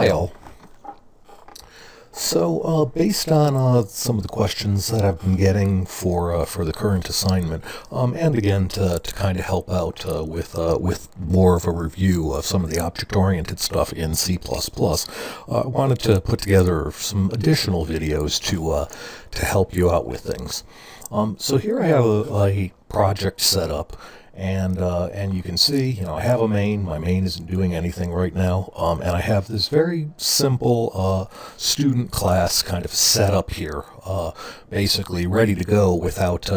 file. So, based on some of the questions that I've been getting for the current assignment, and again to kind of help out with more of a review of some of the object-oriented stuff in C++, I wanted to put together some additional videos to help you out with things. So here I have a project set up. And you can see, I have a main. My main isn't doing anything right now, and I have this very simple student class kind of set up here, basically ready to go without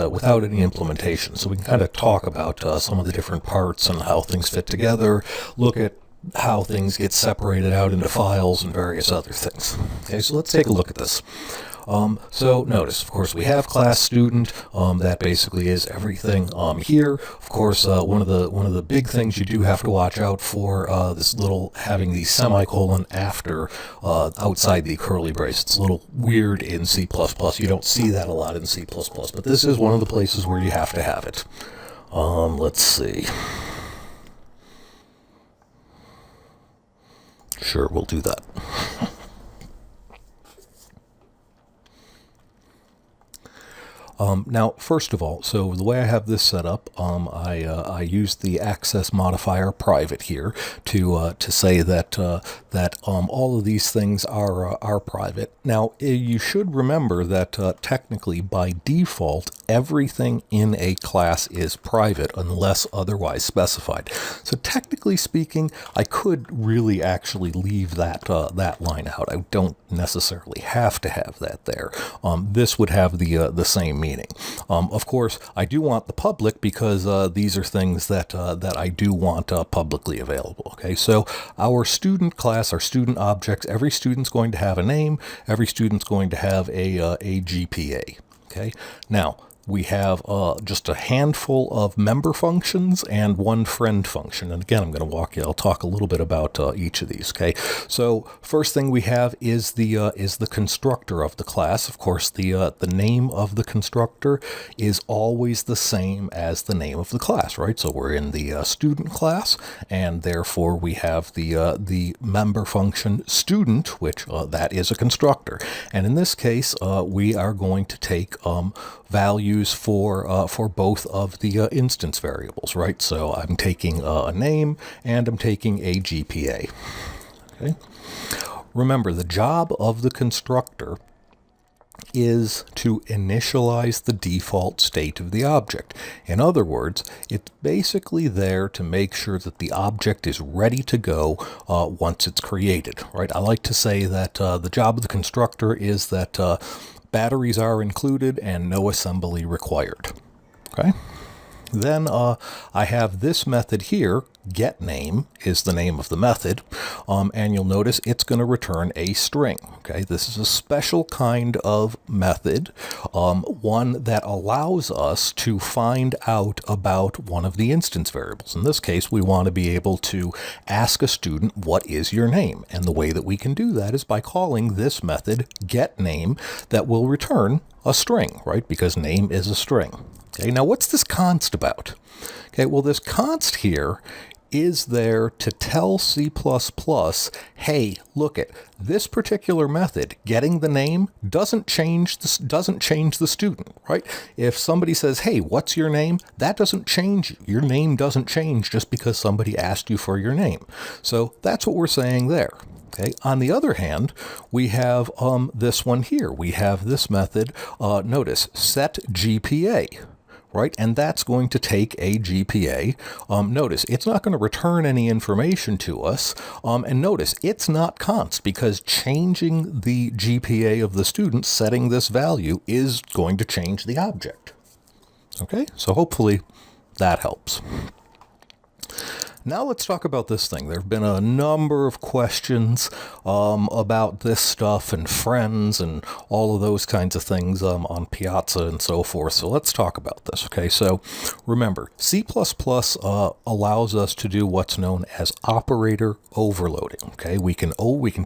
any implementation. So we can kind of talk about some of the different parts and how things fit together. Look at how things get separated out into files and various other things. Okay, so let's take a look at this. So notice, of course, we have class student. That basically is everything here. Of course, one of the big things you do have to watch out for this little having the semicolon after outside the curly brace. It's a little weird in C++. You don't see that a lot in C++, but this is one of the places where you have to have it. Let's see. Sure, we'll do that. Now, first of all, so the way I have this set up, I use the access modifier private here to say that all of these things are private. Now, you should remember that technically, by default, everything in a class is private unless otherwise specified. So technically speaking, I could really actually leave that line out. I don't necessarily have to have that there. This would have the same meaning. Of course, I do want the public because these are things that I do want publicly available. Okay, so our student class, our student objects, every student's going to have a name. Every student's going to have a GPA. Okay, now we have just a handful of member functions and one friend function. And again, I'll talk a little bit about each of these. Okay, so first thing we have is the constructor of the class. Of course, the name of the constructor is always the same as the name of the class, right? So we're in the student class, and therefore we have the member function student, which that is a constructor. And in this case, we are going to take values for both of the instance variables, right? So I'm taking a name and I'm taking a GPA. Okay. Remember, the job of the constructor is to initialize the default state of the object. In other words, it's basically there to make sure that the object is ready to go once it's created, right? I like to say that the job of the constructor is that batteries are included and no assembly required. Okay. Then I have this method here. GetName is the name of the method, and you'll notice it's going to return a string. Okay, this is a special kind of method, one that allows us to find out about one of the instance variables. In this case, we want to be able to ask a student, what is your name? And the way that we can do that is by calling this method getName that will return a string, right? Because name is a string. Okay, now what's this const about? Okay, well, this const here is there to tell C++, hey, look at this particular method, getting the name doesn't change the student, right? If somebody says, hey, what's your name? That doesn't change. Your name doesn't change just because somebody asked you for your name. So that's what we're saying there. Okay. On the other hand, we have this one here. We have this method, notice, set GPA. Right, and that's going to take a GPA. Notice, it's not going to return any information to us. And notice, it's not const because changing the GPA of the student, setting this value, is going to change the object. Okay, so hopefully that helps. Now let's talk about this thing. There have been a number of questions about this stuff and friends and all of those kinds of things on Piazza and so forth. So let's talk about this. Okay, so remember, C++ allows us to do what's known as operator overloading. Okay, we can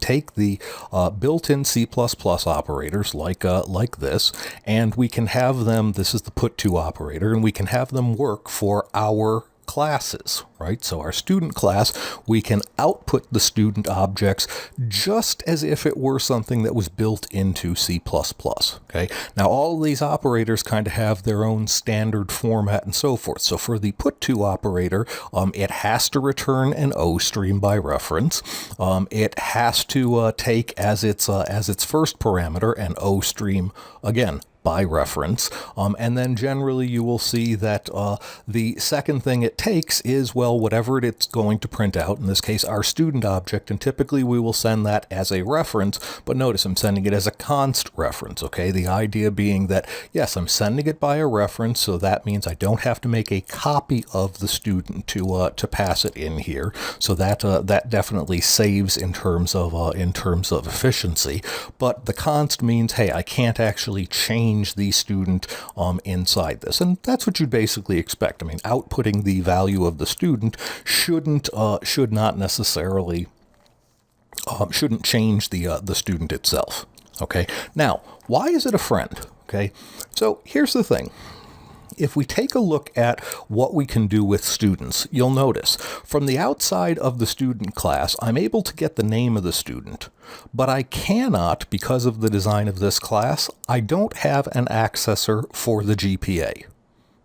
take the built-in C++ operators like this, and we can have them. This is the put to operator, and we can have them work for our classes, right? So our student class, we can output the student objects just as if it were something that was built into C++, okay? Now, all of these operators kind of have their own standard format and so forth. So for the put_to operator, it has to return an O stream by reference. It has to take as its first parameter an O stream, again, by reference, and then generally you will see that the second thing it takes is, well, whatever it's going to print out, in this case our student object, and typically we will send that as a reference, but notice I'm sending it as a const reference, okay? The idea being that, yes, I'm sending it by a reference, so that means I don't have to make a copy of the student to pass it in here, so that that definitely saves in terms of efficiency, but the const means, hey, I can't actually change the student inside this, and that's what you'd basically expect. I mean, outputting the value of the student should not necessarily shouldn't change the student itself. Okay, now why is it a friend? Okay, so here's the thing. If we take a look at what we can do with students, you'll notice from the outside of the student class, I'm able to get the name of the student, but I cannot, because of the design of this class, I don't have an accessor for the GPA.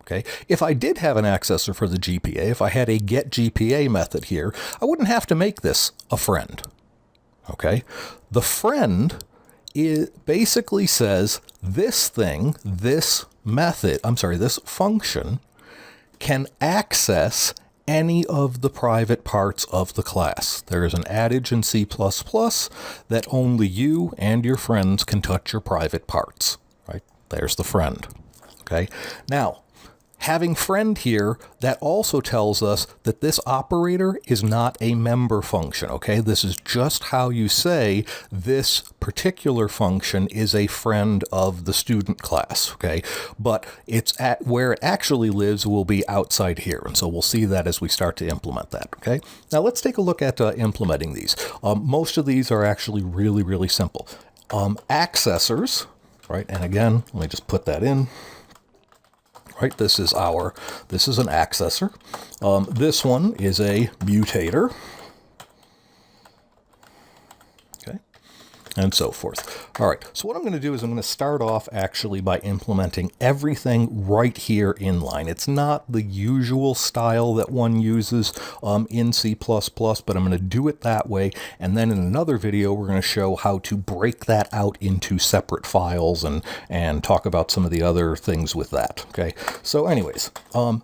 Okay. If I did have an accessor for the GPA, if I had a getGPA method here, I wouldn't have to make this a friend. Okay. The friend basically says this thing, this function can access any of the private parts of the class. There is an adage in C++ that only you and your friends can touch your private parts, right? There's the friend, okay? Now, having friend here, that also tells us that this operator is not a member function, okay? This is just how you say this particular function is a friend of the student class, okay? But it's at where it actually lives will be outside here, and so we'll see that as we start to implement that, okay? Now let's take a look at implementing these. Most of these are actually really, really simple. Accessors, right? And again, let me just put that in. Right, this is an accessor. This one is a mutator. Okay, and so forth. All right, so what I'm going to do is I'm going to start off actually by implementing everything right here in line. It's not the usual style that one uses in C++, but I'm going to do it that way. And then in another video, we're going to show how to break that out into separate files and talk about some of the other things with that. Okay, so anyways,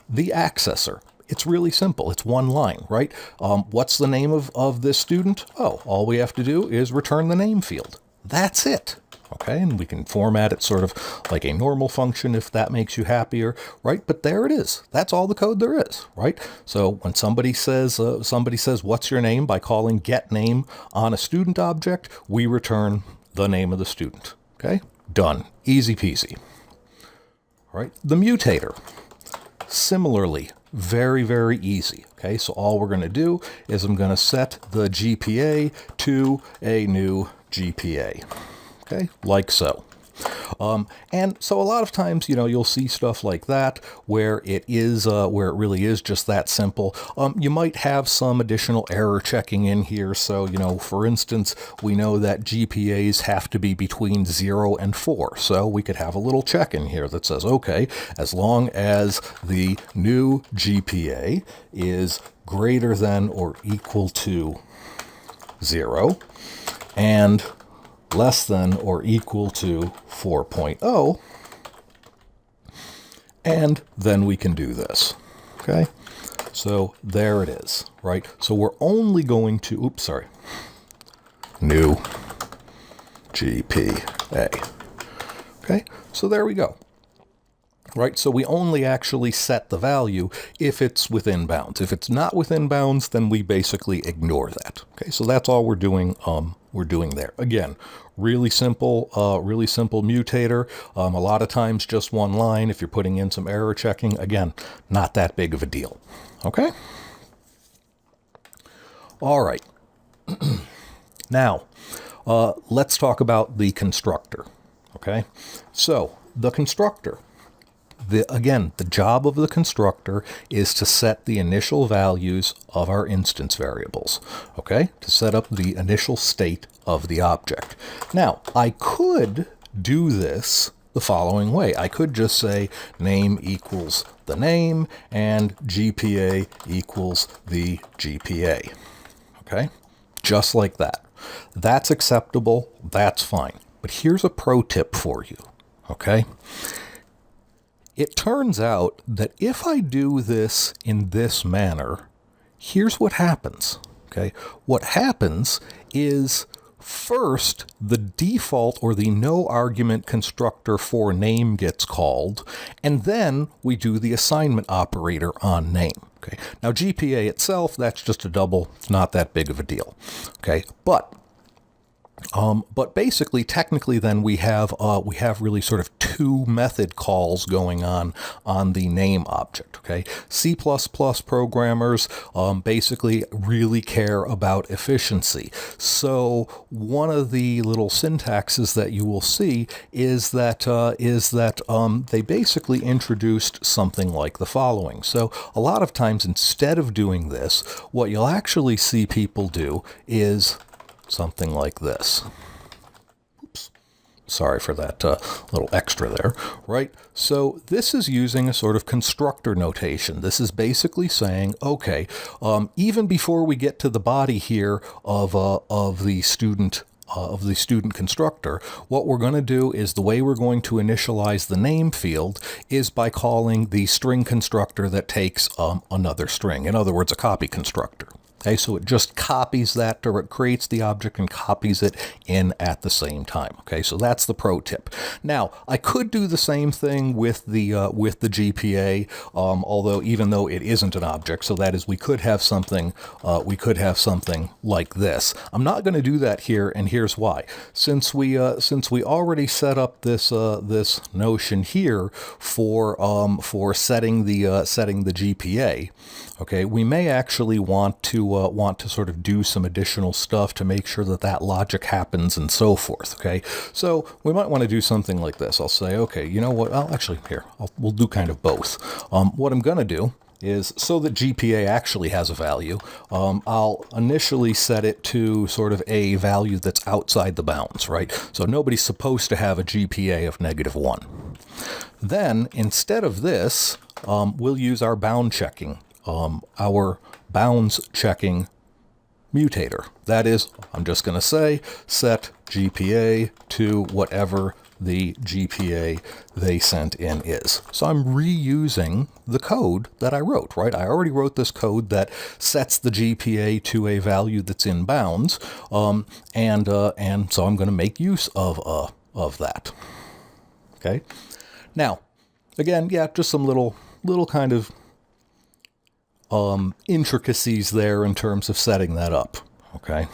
the accessor. It's really simple. It's one line, right? What's the name of this student? Oh, all we have to do is return the name field. That's it. Okay, and we can format it sort of like a normal function if that makes you happier, right? But there it is. That's all the code there is, right? So when somebody says what's your name by calling getName on a student object, we return the name of the student. Okay, done. Easy peasy. All right, the mutator. Similarly, very, very easy. Okay, so all we're going to do is I'm going to set the GPA to a new GPA. Okay, like so. And so a lot of times, you know, you'll see stuff like that where it really is just that simple. You might have some additional error checking in here. So, you know, for instance, we know that GPAs have to be between 0 and 4. So we could have a little check in here that says, okay, as long as the new GPA is greater than or equal to 0 and less than or equal to 4.0, and then we can do this, okay? So there it is, right? So we're only going to, new GPA, okay? So there we go. Right, so we only actually set the value if it's within bounds. If it's not within bounds, then we basically ignore that. Okay, so that's all we're doing. There. Again, really simple mutator. A lot of times just one line. If you're putting in some error checking, again, not that big of a deal. Okay. All right. Now, let's talk about the constructor. Okay, so the constructor. Again, the job of the constructor is to set the initial values of our instance variables, okay? To set up the initial state of the object. Now, I could do this the following way. I could just say name equals the name and GPA equals the GPA, okay? Just like that. That's acceptable, that's fine. But here's a pro tip for you, okay? It turns out that if I do this in this manner, here's what happens, okay? What happens is first, the default or the no argument constructor for name gets called, and then we do the assignment operator on name. Okay. Now GPA itself, that's just a double. It's not that big of a deal. Okay, but basically, technically, then we have really sort of two method calls going on the name object. Okay, C++ programmers basically really care about efficiency. So one of the little syntaxes that you will see is that they basically introduced something like the following. So a lot of times, instead of doing this, what you'll actually see people do is something like this. Oops. Sorry for that little extra there, right? So this is using a sort of constructor notation. This is basically saying, okay, even before we get to the body here of the student constructor, what we're going to do is the way we're going to initialize the name field is by calling the string constructor that takes another string. In other words, a copy constructor. Okay, so it just copies that, or it creates the object and copies it in at the same time. Okay, so that's the pro tip. Now, I could do the same thing with the GPA, although even though it isn't an object, so that is we could have something like this. I'm not going to do that here, and here's why. Since we already set up this notion here for setting the GPA. Okay, we may actually want to sort of do some additional stuff to make sure that logic happens and so forth. Okay, so we might want to do something like this. I'll say, okay, you know what? Well, actually, here we'll do kind of both. What I'm going to do is, so that GPA actually has a value, I'll initially set it to sort of a value that's outside the bounds, right? So nobody's supposed to have a GPA of -1. Then instead of this, we'll use our bound checking. Our bounds checking mutator. That is, I'm just going to say set GPA to whatever the GPA they sent in is. So I'm reusing the code that I wrote, right? I already wrote this code that sets the GPA to a value that's in bounds, and so I'm going to make use of that. Okay. Now, again, yeah, just some little kind of intricacies there in terms of setting that up. Okay.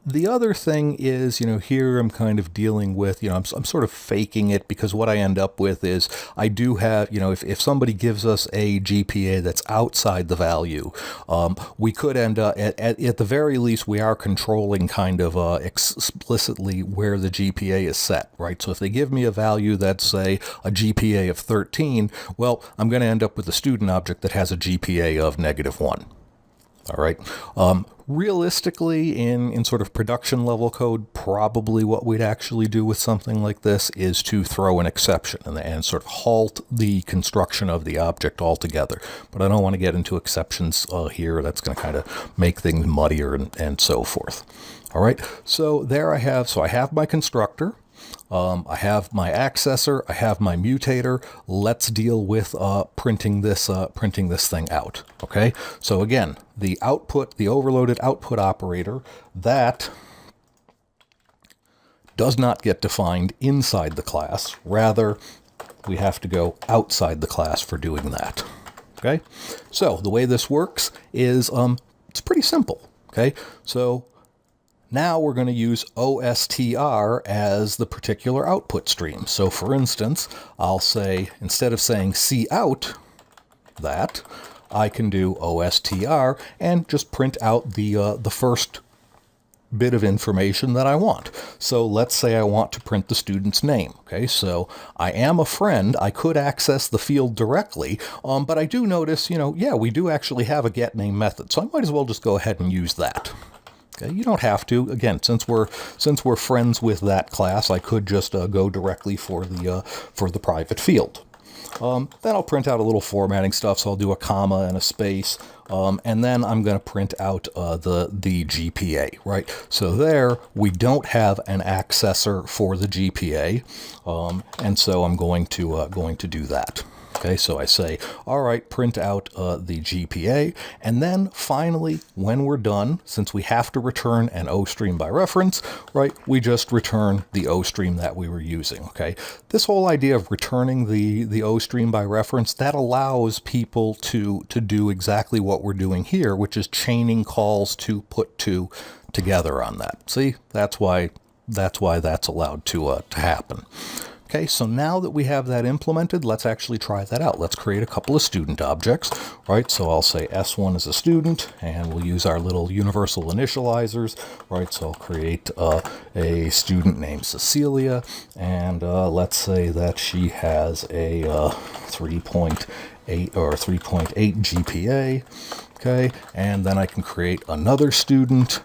The other thing is, here I'm kind of dealing with, I'm sort of faking it, because what I end up with is I do have, if somebody gives us a GPA that's outside the value, we could end up, at the very least, we are controlling kind of explicitly where the GPA is set, right? So if they give me a value that's, say, a GPA of 13, well, I'm going to end up with a student object that has a GPA of -1. All right. Realistically, in sort of production level code, probably what we'd actually do with something like this is to throw an exception and sort of halt the construction of the object altogether. But I don't want to get into exceptions here. That's going to kind of make things muddier and so forth. All right. So there I have my constructor. I have my accessor, I have my mutator. Let's deal with printing this thing out. Okay, so again, the output, the overloaded output operator, that does not get defined inside the class. Rather, we have to go outside the class for doing that. Okay, so the way this works is it's pretty simple. Okay, so now we're going to use OSTR as the particular output stream. So for instance, I'll say, instead of saying cout, that, I can do OSTR and just print out the first bit of information that I want. So let's say I want to print the student's name. Okay, so I am a friend. I could access the field directly, but I do notice, yeah, we do actually have a getName method. So I might as well just go ahead and use that. Okay, you don't have to. Again, since we're friends with that class, I could just go directly for the private field. Then I'll print out a little formatting stuff, so I'll do a comma and a space, and then I'm going to print out the GPA, right? So there, we don't have an accessor for the GPA, and so I'm going to do that. Okay, so I say, all right, print out the GPA, and then finally, when we're done, since we have to return an O stream by reference, right, we just return the O stream that we were using, okay? This whole idea of returning the O stream by reference, that allows people to do exactly what we're doing here, which is chaining calls to put two together on that. See, that's why that's allowed to happen. Okay, so now that we have that implemented, let's actually try that out. Let's create a couple of student objects, right? So I'll say S1 is a student, and we'll use our little universal initializers, right? So I'll create a student named Cecilia, and let's say that she has a 3.8 or 3.8 GPA, okay? And then I can create another student,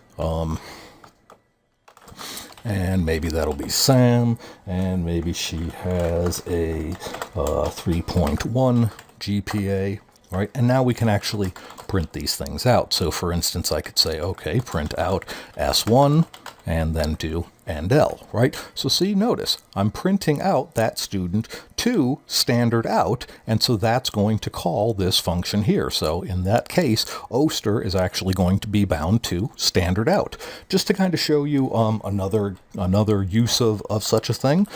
and maybe that'll be Sam, and maybe she has a 3.1 GPA, right? And now we can actually print these things out. So for instance, I could say, okay, print out S1, and then do and L, right? So see, notice, I'm printing out that student to standard out, and so that's going to call this function here. So in that case, Oster is actually going to be bound to standard out. Just to kind of show you another use of such a thing,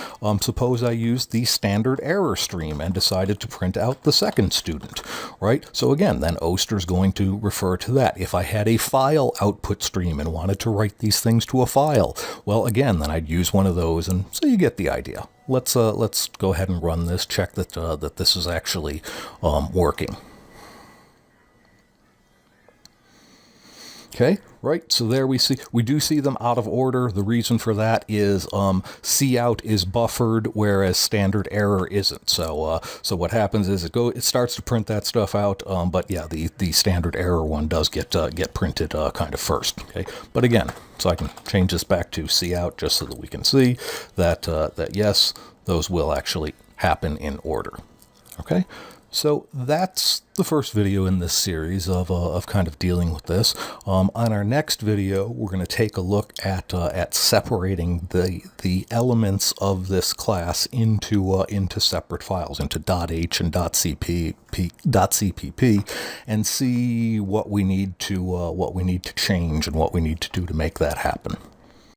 suppose I used the standard error stream and decided to print out the second student, right? So again, then Oster is going to refer to that. If I had a file output stream and wanted to write these things to a file, well, again, then I'd use one of those, and so you get the idea. Let's go ahead and run this, check that this is actually working. Okay, right, so there we do see them out of order. The reason for that is cout is buffered, whereas standard error isn't. So what happens is it starts to print that stuff out, but yeah, the standard error one does get printed kind of first. Okay, but again, so I can change this back to cout just so that we can see that yes, those will actually happen in order. Okay. So that's the first video in this series of kind of dealing with this. On our next video, we're going to take a look at separating the elements of this class into separate files, into .h and .cpp, and see what we need to change and what we need to do to make that happen.